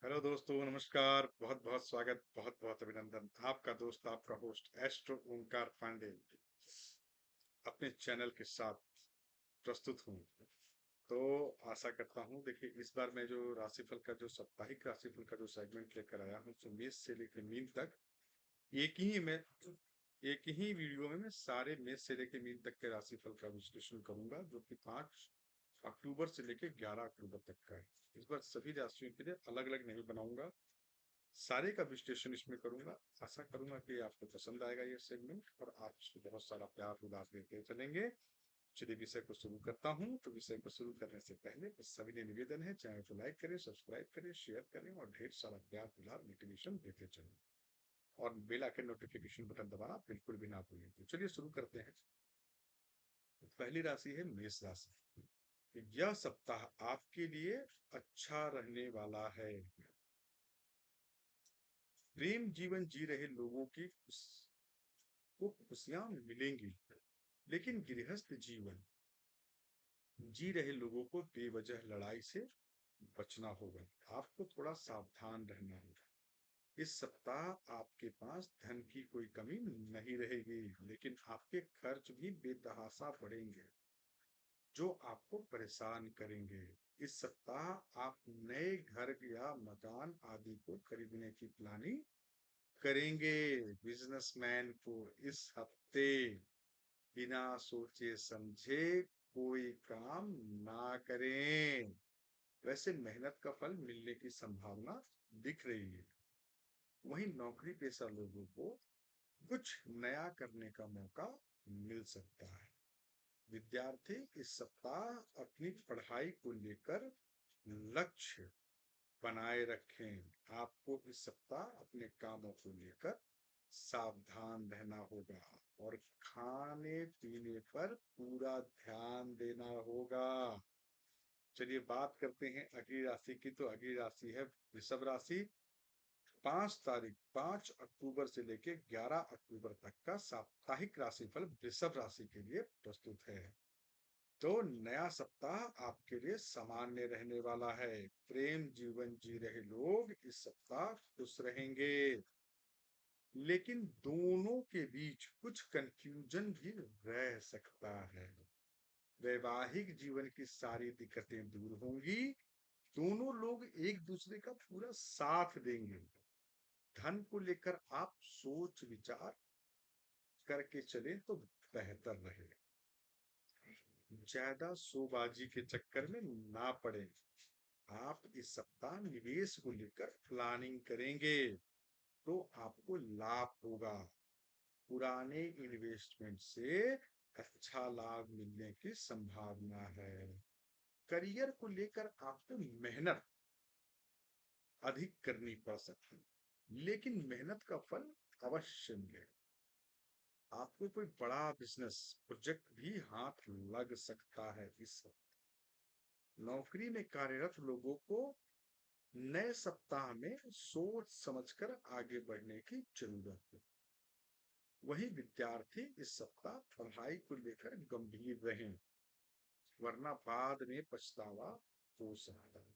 Hello दोस्तों, नमस्कार। बहुत बहुत स्वागत, बहुत बहुत अभिनंदन। आपका दोस्त, आपका होस्ट एस्ट्रो ओमकार पांडे अपने चैनल के साथ प्रस्तुत हूँ। तो आशा करता हूँ, देखिए इस बार मैं जो राशिफल का जो साप्ताहिक राशिफल का जो सेगमेंट लेकर आया हूँ, तो मेष से लेकर मीन तक एक ही मैं एक ही वीडियो में मैं सारे मेष से लेकर मीन तक के राशिफल का विश्लेषण करूंगा, जो कि 5 अक्टूबर से लेकर 11 अक्टूबर तक का है। इस बार सभी राशियों के लिए अलग अलग नहीं बनाऊंगा, सारे का विश्लेषण इसमें करूंगा। आशा करूंगा कि आपको पसंद आएगा ये सेगमेंट और आप इसको बहुत सारा प्यार दुलार देते चलेंगे। चलिए विषय को शुरू करता हूं। तो विषय को शुरू करने से पहले बस सभी ने निवेदन है, चैनल को लाइक करें, सब्सक्राइब करें, शेयर करें और ढेर सारा प्यार दुलार मोटिवेशन देते चलें। और बेल आइकन नोटिफिकेशन बटन दबाना बिल्कुल भी ना भूलें। तो चलिए शुरू करते हैं। पहली राशि है मेष राशि। यह सप्ताह आपके लिए अच्छा रहने वाला है। प्रेम जीवन जी रहे लोगों की को खुशियां मिलेंगी, लेकिन गृहस्थ जीवन जी रहे लोगों को बेवजह लड़ाई से बचना होगा। आपको थोड़ा सावधान रहना होगा। इस सप्ताह आपके पास धन की कोई कमी नहीं रहेगी, लेकिन आपके खर्च भी बेतहाशा बढ़ेंगे, जो आपको परेशान करेंगे। इस सप्ताह आप नए घर या मकान आदि को खरीदने की प्लानिंग करेंगे। बिजनेसमैन को इस हफ्ते बिना सोचे समझे कोई काम ना करें। वैसे मेहनत का फल मिलने की संभावना दिख रही है। वहीं नौकरी पेशा लोगों को कुछ नया करने का मौका मिल सकता है। विद्यार्थी इस सप्ताह अपनी पढ़ाई को लेकर लक्ष्य बनाए रखें। आपको इस सप्ताह अपने कामों को लेकर सावधान रहना होगा और खाने पीने पर पूरा ध्यान देना होगा। चलिए बात करते हैं अगली राशि की। तो अगली राशि है वृषभ राशि। 5 अक्टूबर से लेकर 11 अक्टूबर तक का साप्ताहिक राशिफल वृषभ राशि के लिए प्रस्तुत है। तो नया सप्ताह आपके लिए सामान्य रहने वाला है। प्रेम जीवन जी रहे लोग इस सप्ताह खुश रहेंगे, लेकिन दोनों के बीच कुछ कंफ्यूजन भी रह सकता है। वैवाहिक जीवन की सारी दिक्कतें दूर होंगी। दोनों लोग एक दूसरे का पूरा साथ देंगे। धन को लेकर आप सोच विचार करके चले तो बेहतर रहे। ज्यादा शोबाजी के चक्कर में ना पड़े। आप इस सप्ताह निवेश को लेकर प्लानिंग करेंगे तो आपको लाभ होगा। पुराने इन्वेस्टमेंट से अच्छा लाभ मिलने की संभावना है। करियर को लेकर आपको मेहनत अधिक करनी पड़ सकती है, लेकिन मेहनत का फल अवश्य मिलेगा। आपको कोई बड़ा बिजनेस प्रोजेक्ट भी हाथ लग सकता है इस वक्त। नौकरी में कार्यरत लोगों को नए सप्ताह में सोच समझकर आगे बढ़ने की जरूरत है। वही विद्यार्थी इस सप्ताह पढ़ाई को लेकर गंभीर रहें, वरना बाद में पछतावा हो सकता है।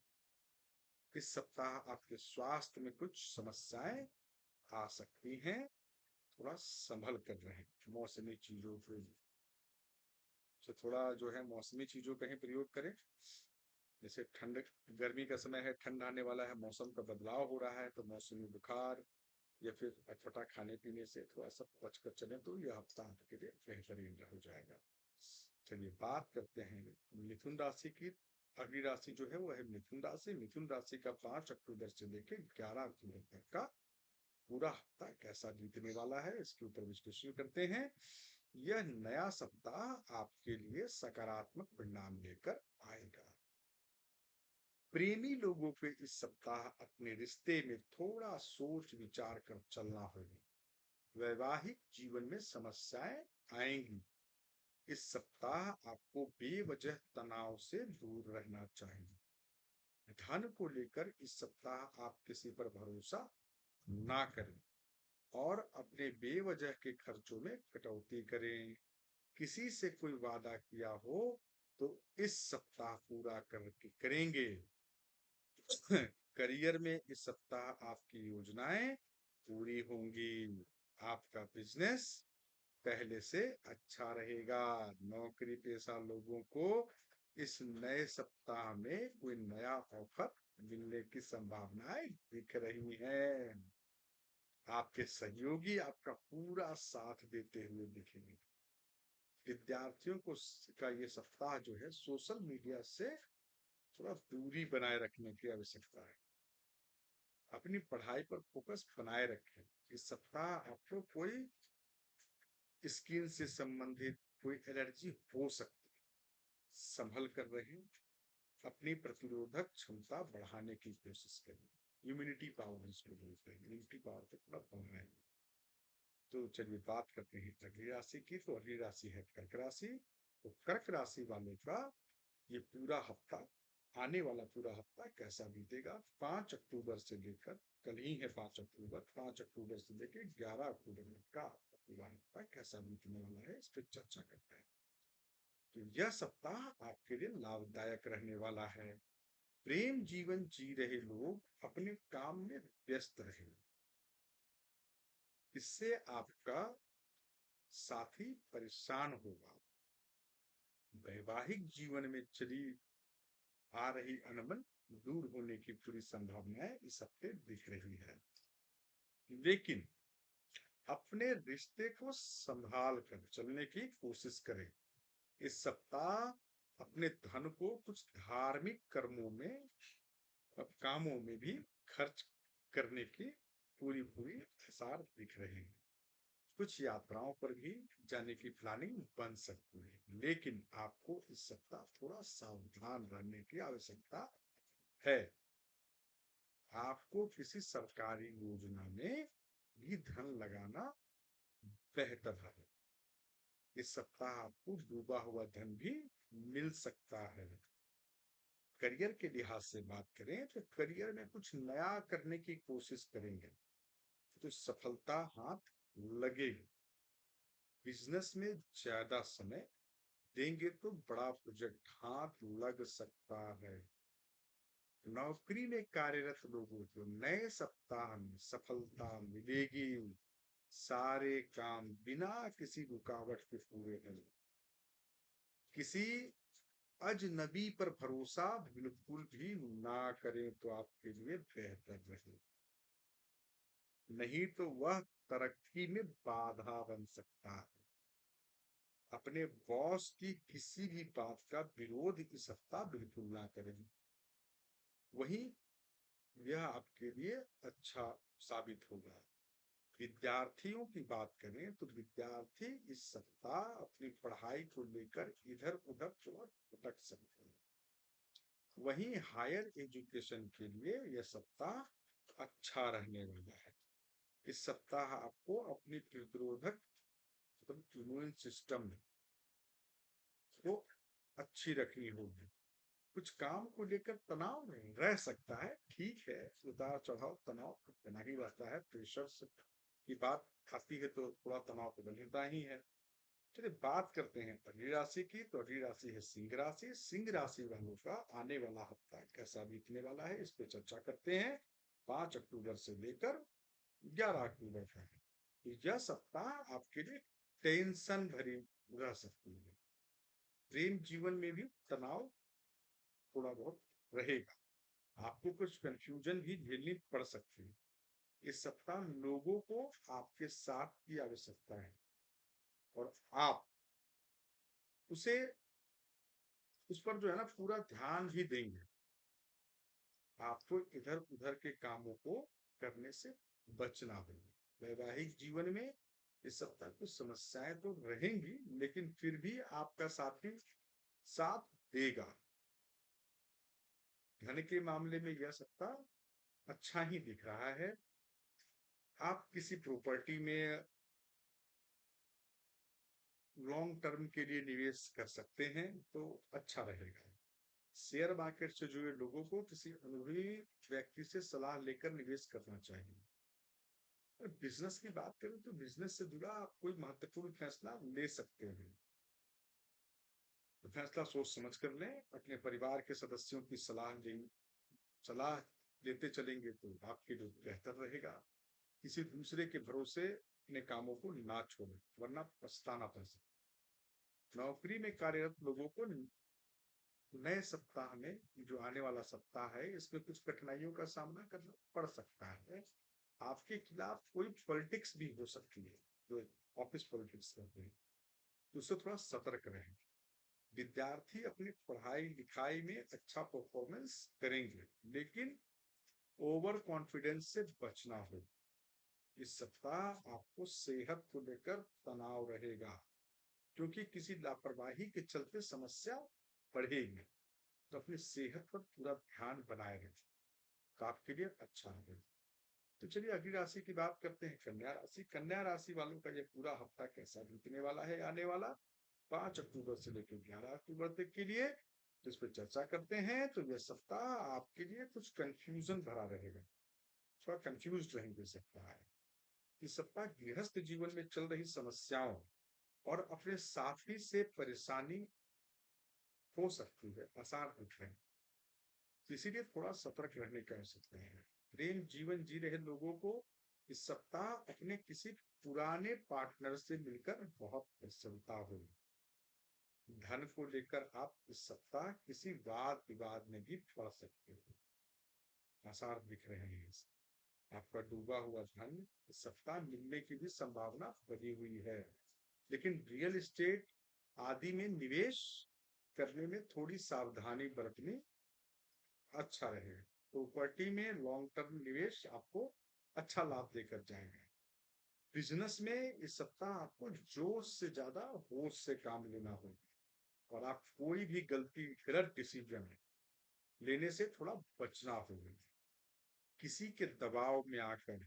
इस सप्ताह आपके स्वास्थ्य में कुछ समस्याएं आ सकती हैं। थोड़ा संभल कर रहें। मौसमी चीजों से थोड़ा जो है मौसमी चीजों का ही प्रयोग करें। जैसे ठंड, गर्मी का समय है, ठंड आने वाला है, मौसम का बदलाव हो रहा है, तो मौसमी बुखार या फिर अटपटा खाने पीने से थोड़ा सा बचकर चले तो यह हफ्ता आपके लिए बेहतरीन हो जाएगा। चलिए बात करते हैं मिथुन राशि की। अगली राशि जो है वो है मिथुन राशि। मिथुन राशि का 5 अक्टूबर से लेकर 11 अक्टूबर तक का पूरा हफ्ता कैसा बीतने वाला है, इसके ऊपर विश्लेषण करते हैं। यह नया सप्ताह आपके लिए सकारात्मक परिणाम लेकर आएगा। प्रेमी लोगों को इस सप्ताह अपने रिश्ते में थोड़ा सोच विचार कर चलना होगा। वैवाहिक जीवन में समस्याएं आएंगी। इस सप्ताह आपको बेवजह तनाव से दूर रहना चाहिए। धन को लेकर इस सप्ताह आप किसी पर भरोसा ना करें और अपने बेवजह के खर्चों में कटौती करें। किसी से कोई वादा किया हो तो इस सप्ताह पूरा करके करेंगे। करियर में इस सप्ताह आपकी योजनाएं पूरी होंगी। आपका बिजनेस पहले से अच्छा रहेगा। नौकरी पेशा लोगों को इस नए सप्ताह में कोई नया ऑफर मिलने की संभावनाएं दिख रही हैं। आपके सहयोगी आपका पूरा साथ देते हुए दिखेंगे। विद्यार्थियों को का ये सप्ताह जो है सोशल मीडिया से थोड़ा दूरी बनाए रखने की आवश्यकता है। अपनी पढ़ाई पर फोकस बनाए रखें। इस सप्ताह आपको कोई स्किन से संबंधित कोई एलर्जी हो सकती है, संभल कर रहें। अपनी प्रतिरोधक क्षमता बढ़ाने की कोशिश करें। इम्यूनिटी पावर इसको बोलते हैं, इम्यूनिटी पावर को थोड़ा बढ़ाएं। तो चलिए बात करते हैं अगली राशि की। तो अगली राशि है कर्क राशि। तो कर्क राशि वालों का ये पूरा हफ्ता, आने वाला पूरा हफ्ता कैसा बीतेगा 5 अक्टूबर से लेकर, कल ही है 5 अक्टूबर, 5 अक्टूबर से लेकर 11 अक्टूबर का पूरा हफ्ता कैसा बीतने वाला है, इस पर चर्चा करते हैं। तो यह सप्ताह आपके लिए लाभदायक रहने वाला है। प्रेम जीवन जी रहे लोग अपने काम में व्यस्त रहेंगे। इससे आपका साथी परेशान होगा। वैवाहिक जीवन में चली आ रही अनबन दूर होने की पूरी संभावनाएं इस हफ्ते दिख रही है। लेकिन अपने रिश्ते को संभाल कर चलने की कोशिश करें। इस सप्ताह अपने धन को कुछ धार्मिक कर्मों में, कामों में भी खर्च करने की पूरी पूरी आसार दिख रहे हैं। कुछ यात्राओं पर भी जाने की प्लानिंग बन सकती है, लेकिन आपको इस सप्ताह थोड़ा सावधान रहने की आवश्यकता है। आपको किसी सरकारी योजना में भी धन लगाना बेहतर है। इस सप्ताह आपको डूबा हुआ धन भी मिल सकता है। करियर के लिहाज से बात करें तो करियर में कुछ नया करने की कोशिश करेंगे तो सफलता हाथ लगेगी। बिजनेस में ज्यादा समय देंगे तो बड़ा प्रोजेक्ट हाथ लग सकता है। नौकरी में कार्यरत लोगों को नए सप्ताह में सफलता मिलेगी। सारे काम बिना किसी रुकावट के पूरे करें। किसी अजनबी पर भरोसा बिल्कुल भी ना करें तो आपके लिए बेहतर रहे, नहीं तो वह तरक्की में बाधा बन सकता है। अपने बॉस की किसी भी बात का विरोध इस सप्ताह बिल्कुल ना करें। वहीं यह आपके लिए अच्छा साबित होगा। विद्यार्थियों की बात करें तो विद्यार्थी इस सप्ताह अपनी पढ़ाई को लेकर इधर उधर थोड़ा भटक सकते हैं। वहीं हायर एजुकेशन के लिए यह सप्ताह अच्छा रहने वाला है। इस सप्ताह आपको अपनी प्रतिरोधक इम्यून सिस्टम को अच्छी रखनी होगी। कुछ काम को लेकर तनाव रह सकता है, ठीक है, उतार चढ़ाव तनाव बना ही रहता है। प्रेशर की बात आती है तो थोड़ा तनाव तो बनता ही है। चलिए बात करते हैं अगली राशि की। तो अगली राशि है सिंह राशि। सिंह राशि वालों का आने वाला हफ्ता कैसा बीतने वाला है, इस पे चर्चा करते हैं। 5 अक्टूबर से लेकर 11 अक्टूबर का है। तो यह सप्ताह आपके लिए टेंशन भरी रह सकती है। प्रेम जीवन में भी तनाव थोड़ा बहुत रहेगा। आपको कुछ कंफ्यूजन भी झेलनी पड़ सकती है। इस सप्ताह लोगों को आपके साथ की आवश्यकता है और आप उसे उस पर जो है ना पूरा ध्यान भी देंगे। आपको इधर उधर के कामों को करने से बचना होगा। वैवाहिक जीवन में इस सप्ताह कुछ समस्याएं तो रहेंगी, लेकिन फिर भी आपका साथी साथ देगा। धन के मामले में यह सप्ताह अच्छा ही दिख रहा है। आप किसी प्रॉपर्टी में लॉन्ग टर्म के लिए निवेश कर सकते हैं तो अच्छा रहेगा। शेयर मार्केट से जुड़े लोगों को किसी अनुभवी व्यक्ति से सलाह लेकर निवेश करना चाहिए। बिजनेस की बात करें तो बिजनेस से जुड़ा आप कोई महत्वपूर्ण फैसला ले सकते हैं। तो फैसला सोच समझ कर लें। अपने परिवार के सदस्यों की सलाह देते चलेंगे तो आपके लिए बेहतर रहेगा। किसी दूसरे के भरोसे अपने कामों को ना छोड़ें, वरना पछताना पड़ सकता है। नौकरी में कार्यरत लोगों को नए सप्ताह में, जो आने वाला सप्ताह है, इसमें कुछ कठिनाइयों का सामना करना पड़ सकता है। आपके खिलाफ कोई पॉलिटिक्स भी हो सकती है, जो ऑफिस पॉलिटिक्स करते हैं, तो उससे थोड़ा सतर्क रहें। विद्यार्थी अपनी पढ़ाई लिखाई में अच्छा परफॉर्मेंस करेंगे, लेकिन ओवर कॉन्फिडेंस से बचना हो। इस सप्ताह आपको सेहत को लेकर तनाव रहेगा, क्योंकि किसी लापरवाही के चलते समस्या बढ़ेगी। तो अपनी सेहत पर पूरा ध्यान बनाए रखें, तो आपके लिए अच्छा है। तो चलिए अगली राशि की बात करते हैं, कन्या राशि। कन्या राशि वालों का ये पूरा हफ्ता कैसा बीतने वाला है, आने वाला 5 अक्टूबर से लेकर 11 अक्टूबर तक के लिए, तो इस पर चर्चा करते हैं। तो यह सप्ताह आपके लिए कुछ कंफ्यूजन भरा रहेगा, थोड़ा कंफ्यूज रहेंगे सप्ताह है। इस सप्ताह गृहस्थ जीवन में चल रही समस्याओं और अपने साथी से परेशानी हो सकती है, आसार दिख रहे हैं, तो इसीलिए थोड़ा सतर्क रहने की आवश्यकता है। प्रेम जीवन जी रहे लोगों को इस सप्ताह अपने किसी पुराने पार्टनर से मिलकर बहुत प्रसन्नता होगी। धन को लेकर आप इस सप्ताह किसी वाद विवाद में भी पड़ सकते हो, आसार दिख रहे हैं। आपका डूबा हुआ धन इस सप्ताह मिलने की भी संभावना बनी हुई है, लेकिन रियल एस्टेट आदि में निवेश करने में थोड़ी सावधानी बरतनी अच्छा रहेगा। प्रॉपर्टी में लॉन्ग टर्म निवेश आपको अच्छा लाभ देकर जाएगा। बिजनेस में इस सप्ताह आपको जोश से ज्यादा होश से काम लेना होगा, और आप कोई भी गलती, गलत डिसीजन लेने से थोड़ा बचना होगा। किसी के दबाव में आकर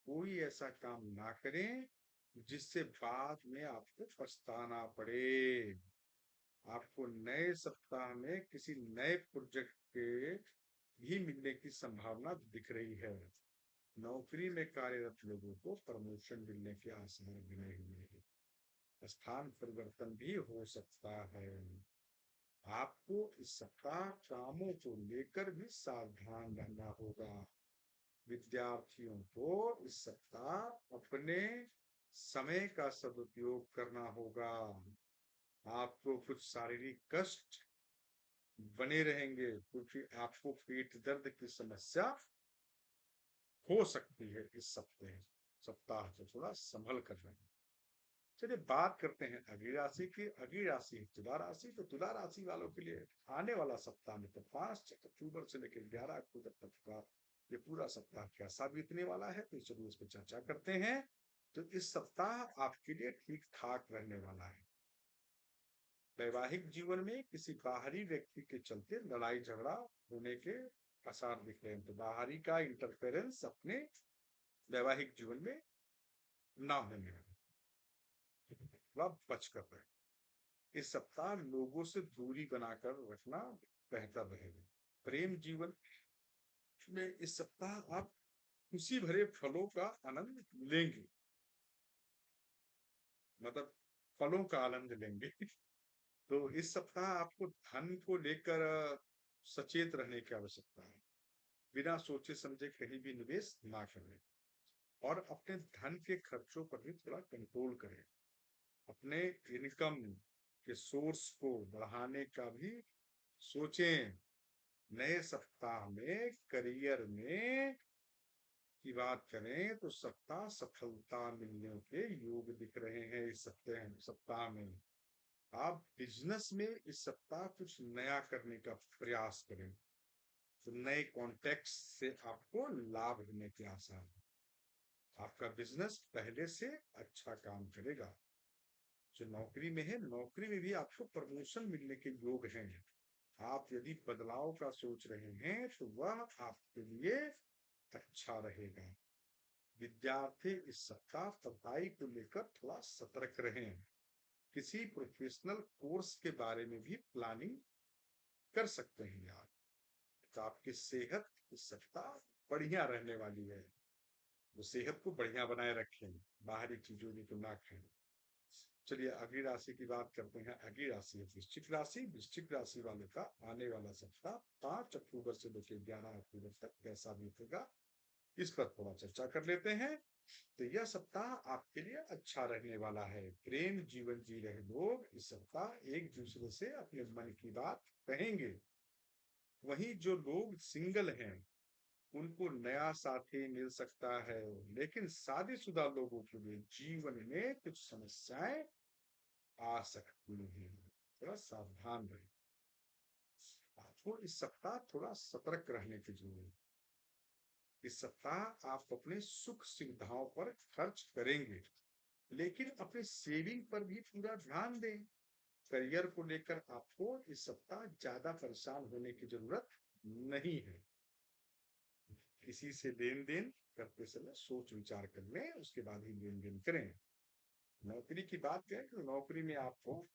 कोई ऐसा काम ना करें जिससे बाद में आपको पछताना पड़े। आपको नए सप्ताह में किसी नए प्रोजेक्ट के भी मिलने की संभावना दिख रही है। नौकरी में कार्यरत लोगों को प्रमोशन मिलने के आसार बने हुए हैं। स्थान परिवर्तन भी हो सकता है। आपको इस सप्ताह कामों को लेकर भी सावधान रहना होगा। विद्यार्थियों को इस सप्ताह अपने समय का सदुपयोग करना होगा। आपको कुछ शारीरिक कष्ट बने रहेंगे, क्योंकि आपको पेट दर्द की समस्या हो सकती है इस सप्ताह से थोड़ा संभल कर रहें। चलिए बात करते हैं अगली राशि की। अगली राशि है तुला राशि। तो तुला राशि वालों के लिए आने वाला सप्ताह में, तो 5 अक्टूबर से लेकर 11 अक्टूबर तक का ये पूरा सप्ताह कैसा बीतने वाला है, तो चलिए इस पर चर्चा करते हैं। तो इस सप्ताह आपके लिए ठीक ठाक रहने वाला है। वैवाहिक जीवन में किसी बाहरी व्यक्ति के चलते लड़ाई झगड़ा होने के आसार दिख रहे हैं, तो बाहरी का इंटरफेरेंस अपने वैवाहिक जीवन में ना होने, थोड़ा बच कर रहे। इस सप्ताह लोगों से दूरी बनाकर रखना बेहतर रहेगा। प्रेम जीवन में इस सप्ताह आप खुशी भरे फलों का आनंद लेंगे, मतलब फलों का आनंद लेंगे। तो इस सप्ताह आपको धन को लेकर सचेत रहने की आवश्यकता है। बिना सोचे समझे कहीं भी निवेश ना करें, और अपने धन के खर्चों पर भी थोड़ा कंट्रोल करें। अपने इनकम के सोर्स को बढ़ाने का भी सोचें। नए सप्ताह में करियर में की बात करें तो सप्ताह सफलता मिलने के योग दिख रहे हैं। इस सप्ताह में आप बिजनेस में इस सप्ताह कुछ नया करने का प्रयास करें, तो नए कॉन्टेक्ट से आपको लाभ होने के आसार है। आपका बिजनेस पहले से अच्छा काम करेगा। जो नौकरी में है, नौकरी में भी आपको प्रमोशन मिलने के योग हैं। आप यदि बदलाव का सोच रहे हैं तो वह आपके लिए अच्छा रहेगा। विद्यार्थी इस सप्ताह पढ़ाई को लेकर थोड़ा सतर्क रहें। किसी प्रोफेशनल कोर्स के बारे में भी प्लानिंग कर सकते हैं आप। तो आपकी सेहत इस सप्ताह बढ़िया रहने वाली है, तो सेहत को बढ़िया बनाए रखें, बाहरी चीजों की तो ना खाएं। चलिए अगली राशि की बात करते हैं। अगली राशि है वृश्चिक राशि। वृश्चिक राशि वालों का आने वाला सप्ताह 5 अक्टूबर से लेकर 11 अक्टूबर तक कैसा बीतेगा, इस पर थोड़ा चर्चा कर लेते हैं। तो यह सप्ताह आपके लिए अच्छा रहने वाला है। प्रेम जीवन जी रहे लोग इस सप्ताह एक दूसरे से अपने मन की बात कहेंगे। वहीं जो लोग सिंगल हैं उनको नया साथी मिल सकता है, लेकिन शादीशुदा लोगों के लिए जीवन में कुछ समस्याएं आ सकती हैं। थोड़ा सावधान रहें। आपको इस सप्ताह थोड़ा सतर्क रहने की जरूरत है। इस सप्ताह आप अपने सुख सुविधाओं पर खर्च करेंगे, लेकिन अपने सेविंग पर भी पूरा ध्यान दें। करियर को लेकर आपको इस सप्ताह ज्यादा परेशान होने की जरूरत नहीं है। किसी से लेन देन करते समय सोच विचार कर लें, उसके बाद ही लेन देन करें। नौकरी की बात करें तो नौकरी में आपको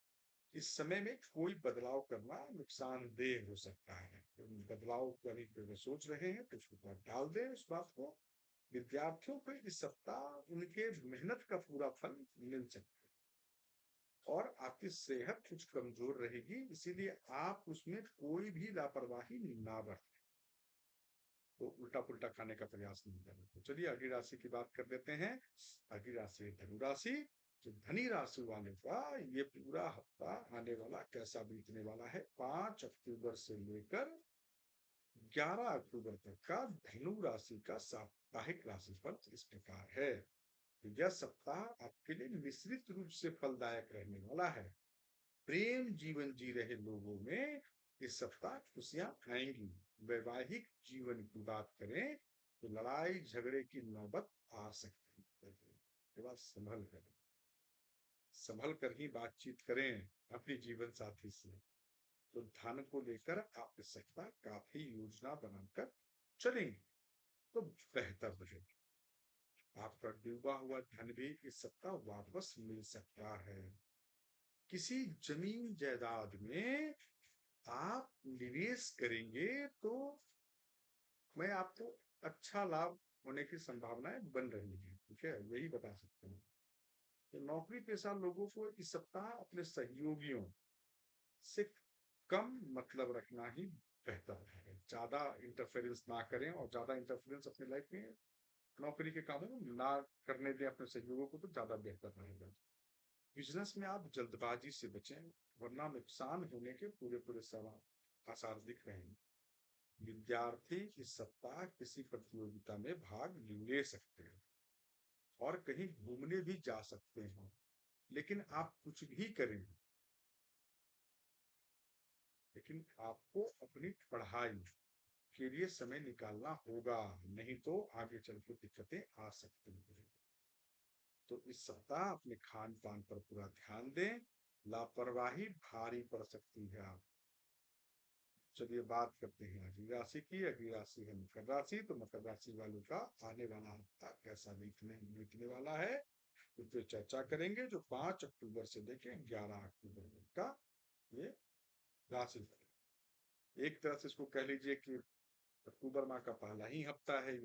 इस समय में कोई बदलाव करना नुकसानदेह हो सकता है। तो बदलाव करने के सोच रहे हैं तो उसको टाल दें उस बात को। विद्यार्थियों को इस सप्ताह उनके मेहनत का पूरा फल मिल सकता है। और आपकी सेहत कुछ कमजोर रहेगी, इसीलिए आप उसमें कोई भी लापरवाही ना बरतें। तो उल्टा पुल्टा खाने का प्रयास नहीं करना। तो चलिए अगली राशि की बात कर लेते हैं। अगली राशि है धनु राशि। तो धनी राशि वाले का ये पूरा हफ्ता आने वाला कैसा बीतने वाला है। 5 अक्टूबर से लेकर 11 अक्टूबर तक का धनु राशि का साप्ताहिक राशिफल इस प्रकार है। तो यह सप्ताह आपके लिए मिश्रित रूप से फलदायक रहने वाला है। प्रेम जीवन जी रहे लोगों में इस सप्ताह खुशियां आएंगी। वैवाहिक जीवन की बात करें तो लड़ाई झगड़े की नौबत आ सकती है। थोड़ा संभल कर ही बातचीत करें अपने जीवन साथी से। तो धन को लेकर आप इस सप्ताह काफी योजना बनाकर चलेंगे तो बेहतर रहेगा। आपका डूबा हुआ धन भी इस सप्ताह वापस मिल सकता है। किसी जमीन जायदाद में आप निवेश करेंगे तो मैं आपको अच्छा लाभ होने की संभावनाएं बन रही है। ठीक है, यही बता सकता हूँ। तो नौकरी पेशा लोगों को इस सप्ताह अपने सहयोगियों से कम मतलब रखना ही बेहतर है। ज्यादा इंटरफेरेंस ना करें, और ज्यादा इंटरफेरेंस अपनी लाइफ में नौकरी के कामों में ना करने दें अपने सहयोगों को, तो ज्यादा बेहतर रहेगा। बिजनेस में आप जल्दबाजी से बचें, वरना नुकसान होने के पूरे पूरे सवाल आसार दिख रहे हैं। विद्यार्थी इस सप्ताह किसी प्रतियोगिता में भाग ले सकते हैं और कहीं घूमने भी जा सकते हैं, लेकिन आप कुछ भी करें, लेकिन आपको अपनी पढ़ाई के लिए समय निकालना होगा, नहीं तो आगे चल के दिक्कतें आ सकती हैं। तो इस सप्ताह अपने खान पान पर पूरा ध्यान दें। लापरवाही भारी पड़ सकती है आप। चलिए बात करते हैं अगली राशि की। अगली राशि है मकर राशि। तो मकर राशि वालों का आने वाला हफ्ता कैसा बीतने वाला है उस पर चर्चा करेंगे। जो 5 अक्टूबर से लेके 11 अक्टूबर तक का ये राशि, एक तरह से इसको कह लीजिए कि अक्टूबर माह का पहला ही हफ्ता है,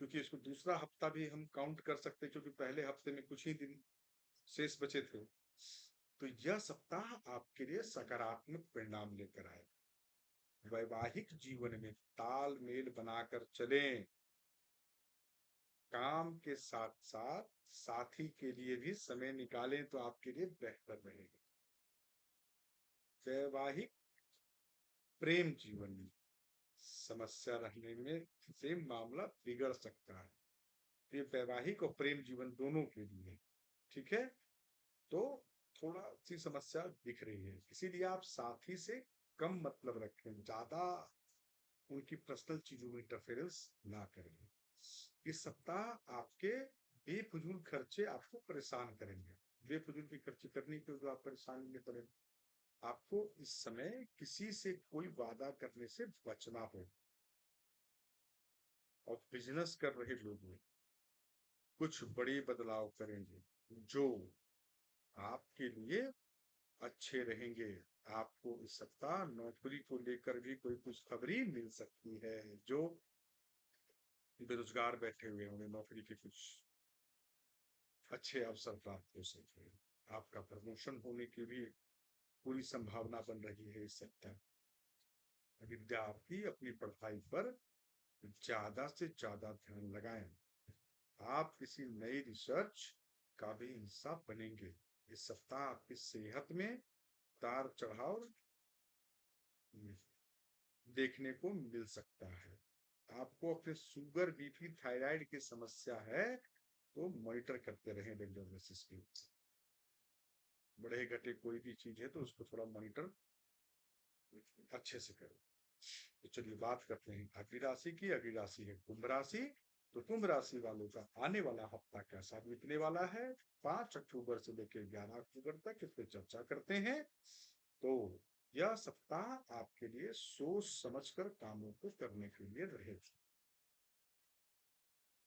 क्योंकि इसको दूसरा हफ्ता भी हम काउंट कर सकते हैं, क्योंकि पहले हफ्ते में कुछ ही दिन शेष बचे थे। तो यह सप्ताह आपके लिए सकारात्मक परिणाम लेकर आएगा। वैवाहिक जीवन में तालमेल बनाकर चलें। काम के साथ साथ साथी के लिए भी समय निकालें तो आपके लिए बेहतर रहेगा। वैवाहिक प्रेम जीवन में समस्या रहने में से मामला बिगड़ सकता है। ये वैवाहिक और प्रेम जीवन दोनों के लिए, ठीक है, तो थोड़ा सी समस्या दिख रही है। इसीलिए आप साथी से कम मतलब रखें, ज्यादा उनकी पर्सनल चीजों में इंटरफेरेंस ना करें। इस सप्ताह आपके बेफजूल खर्चे आपको परेशान करेंगे। बेफजूल की खर्चे करने के जो आप परेशानी में पड़े, आपको इस समय किसी से कोई वादा करने से बचना होगा। और बिजनेस कर रहे लोग कुछ बड़े बदलाव करेंगे जो आपके लिए अच्छे रहेंगे। आपको इस सप्ताह नौकरी को लेकर भी कोई खुशखबरी मिल सकती है। जो बेरोजगार बैठे हुए होंगे, नौकरी के कुछ अच्छे अवसर प्राप्त हो सकते हैं। आपका प्रमोशन होने की भी पूरी संभावना बन रही है इस सप्ताह। विद्यार्थी अपनी पढ़ाई पर ज्यादा से ज्यादा ध्यान लगाएं। आप किसी नई रिसर्च का भी हिस्सा बनेंगे। इस सप्ताह आपकी सेहत में उतार चढ़ाव देखने को मिल सकता है। आपको अपने शुगर, बीपी, थायराइड की समस्या है तो मॉनिटर करते रहें रेगुलर बेसिस पे। बढ़े घटे कोई भी चीज है तो उसको थोड़ा मॉनिटर अच्छे से करें। तो चलिए बात करते हैं अगली राशि की। अगली राशि है कुंभ राशि। तो कुंभ राशि वालों का आने वाला हफ्ता कैसा बीतने वाला है, 5 अक्टूबर से लेकर 11 अक्टूबर तक इस पे चर्चा करते हैं। तो यह सप्ताह आपके लिए सोच समझकर कामों को करने के लिए रहेगा।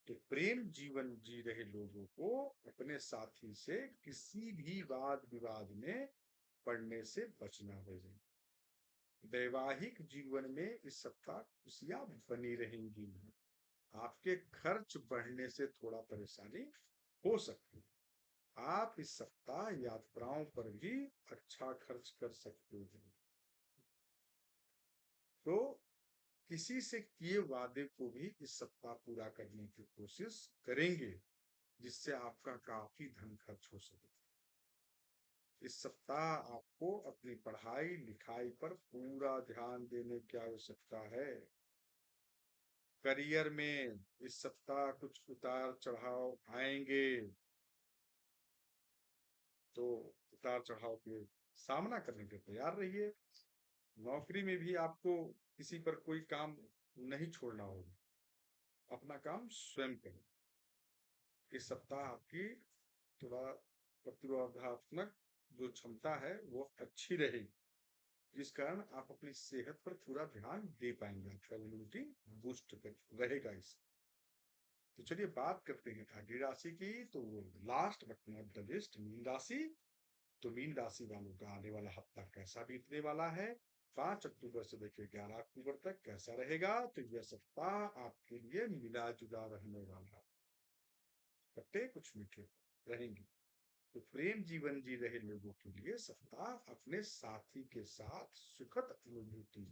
तो प्रेम जीवन जी रहे लोगों को अपने साथी से किसी भी वाद विवाद में पड़ने से बचना होगा। वैवाहिक जीवन में इस सप्ताह खुशियां बनी रहेंगी। आपके खर्च बढ़ने से थोड़ा परेशानी हो सकती है। आप इस सप्ताह यात्राओं पर भी अच्छा खर्च कर सकते हैं। तो किसी से किए वादे को भी इस सप्ताह पूरा करने की कोशिश करेंगे, जिससे आपका काफी धन खर्च हो सके। इस सप्ताह आपको अपनी पढ़ाई लिखाई पर पूरा ध्यान देने की आवश्यकता है। करियर में इस सप्ताह कुछ उतार चढ़ाव आएंगे, तो उतार चढ़ाव के सामना करने के तैयार रहिए। नौकरी में भी आपको किसी पर कोई काम नहीं छोड़ना होगा, अपना काम स्वयं करें। इस सप्ताह आपकी थोड़ा प्रतिरोधात्मक जो क्षमता है वो अच्छी रहेगी, जिस कारण आप अपनी सेहत पर पूरा ध्यान दे पाएंगे। आपका इम्यूनिटी बूस्ट रहेगा इस। तो चलिए बात करते हैं अगली राशि की। तो last but not the list, mean राशि। तो मीन राशि वालों का आने वाला हफ्ता कैसा बीतने वाला है, 5 अक्टूबर से लेकर 11 अक्टूबर तक कैसा रहेगा। तो यह सप्ताह आपके लिए मिला जुला रहने वाला, खट्टे कुछ मीठे रहेंगे। तो प्रेम जीवन जी रहे लोगों के लिए सप्ताह अपने साथी के साथ सुखद अनुभूति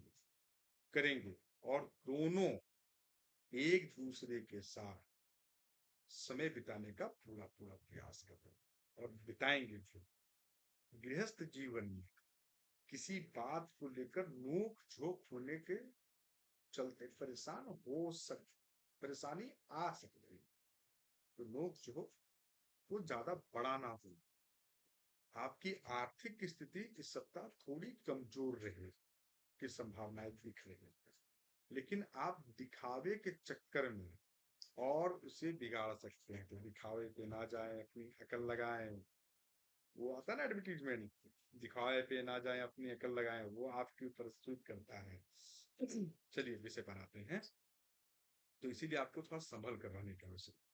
करेंगे, और दोनों एक दूसरे के साथ समय बिताने का पूरा पूरा प्रयास करें और बिताएंगे भी। गृहस्थ जीवन में किसी बात को लेकर नोक झोंक होने के चलते परेशानी आ सकती है। तो नोक झोंक को ज्यादा बड़ा ना हो। आपकी आर्थिक स्थिति इस सप्ताह थोड़ी कमजोर रहे की संभावनाएं दिख रही है, लेकिन आप दिखावे के चक्कर में और उसे बिगाड़ सकते हैं। तो दिखावे पे ना जाएं, अपनी अकल लगाएं। वो आता है ना एडवर्टीजमेंट, दिखावे पे ना जाएं अपनी अकल लगाएं, वो आपके ऊपर सूट करता है। चलिए विषय पर आते हैं। तो इसीलिए आपको थोड़ा संभल कर रहने की आवश्यकता।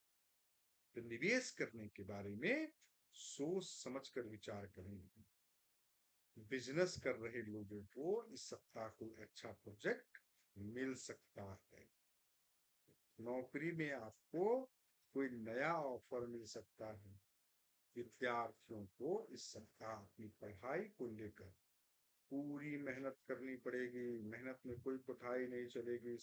तो निवेश करने के बारे में सोच समझ कर विचार करें। बिजनेस कर रहे लोगों को इस सप्ताह कोई अच्छा प्रोजेक्ट मिल सकता है। नौकरी में आपको कोई नया ऑफर मिल सकता है। विद्यार्थियों को इस सप्ताह अपनी पढ़ाई को लेकर पूरी मेहनत करनी पड़ेगी। मेहनत में कोई कोताही नहीं चलेगी।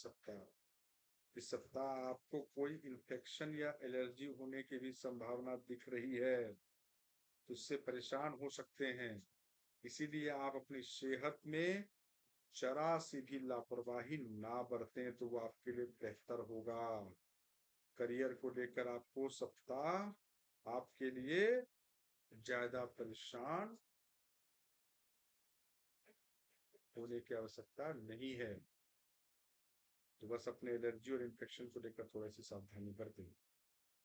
इस सप्ताह आपको कोई इन्फेक्शन या एलर्जी होने की भी संभावना दिख रही है, तो उससे परेशान हो सकते हैं। इसीलिए आप अपनी सेहत में जरा सी भी लापरवाही ना बरतें तो वो आपके लिए बेहतर होगा। करियर को लेकर आपको सप्ताह आपके लिए ज्यादा परेशान होने की आवश्यकता नहीं है। तो बस अपने एलर्जी और इन्फेक्शन को लेकर थोड़ी सी सावधानी बरतें,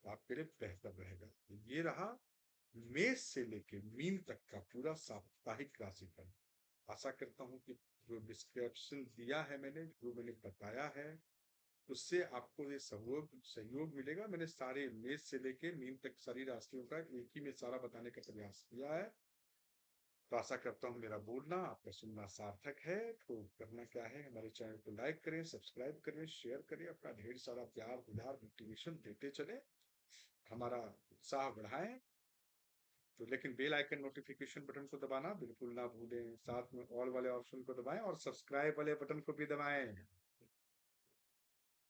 आपके लिए बेहतर रहेगा। ये रहा मेष से लेके मीन तक का पूरा साप्ताहिक राशिफल। आशा करता हूँ कि जो डिस्क्रिप्शन दिया है मैंने, जो मैंने बताया है, उससे आपको ये सहयोग सहयोग मिलेगा। मैंने सारे मेष से लेके मीन तक सारी राशियों का एक ही में सारा बताने का प्रयास किया है। तो आशा करता हूँ मेरा बोलना आपका सुनना सार्थक है। तो करना क्या है, हमारे चैनल को लाइक करें, सब्सक्राइब करें, शेयर करें, अपना ढेर सारा प्यार दुलार मोटिवेशन देते चले, हमारा उत्साह बढ़ाएं। तो लेकिन बेल आइकन नोटिफिकेशन बटन को दबाना बिल्कुल ना भूलें, साथ में ऑल वाले ऑप्शन को दबाएं और सब्सक्राइब वाले बटन को भी दबाएं,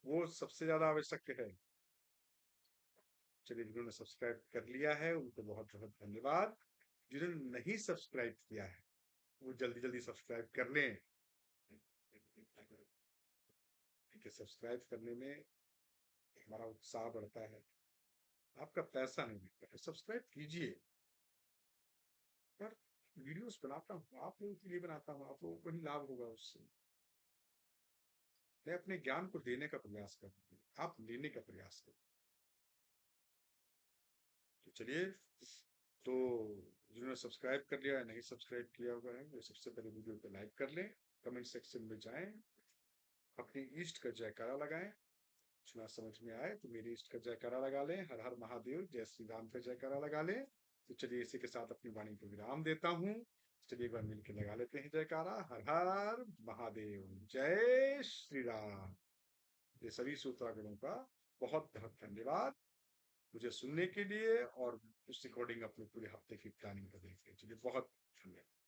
वो सबसे ज्यादा आवश्यक है। चलिए, जिन्होंने सब्सक्राइब कर लिया है उनको बहुत बहुत धन्यवाद। जिन्होंने नहीं सब्सक्राइब किया है वो जल्दी जल्दी सब्सक्राइब कर लें। देखिए, सब्सक्राइब करने में हमारा उत्साह बढ़ता है, आपका पैसा नहीं लगता है, सब्सक्राइब कीजिए। पर वीडियोस बनाता हूँ आप लोगों के लिए, बनाता हूँ, आप लोगों को ही लाभ होगा उससे। मैं अपने ज्ञान को देने का प्रयास करता हूँ, आप लेने का प्रयास करो। तो चलिए, तो जिन्होंने सब्सक्राइब कर लिया है, नहीं सब्सक्राइब किया हुआ है, वो सबसे पहले वीडियो को लाइक कर लें, कमेंट सेक्शन में जाएं, अपने इष्ट का जयकारा लगाएं। कुछ ना समझ में आए तो मेरे इष्ट का जयकारा लगा लें, हर हर महादेव, जय श्री राम का जयकारा लगा लें। तो चलिए, इसी के साथ अपनी वाणी को विराम देता हूँ। चलिए, एक बार मिलकर लगा लेते हैं जयकारा, हर हर महादेव, जय श्री राम। ये सभी श्रोतागणों का बहुत बहुत धन्यवाद मुझे सुनने के लिए और उस अकॉर्डिंग अपने पूरे हफ्ते की प्लानिंग करने के लिए। चलिए, बहुत धन्यवाद।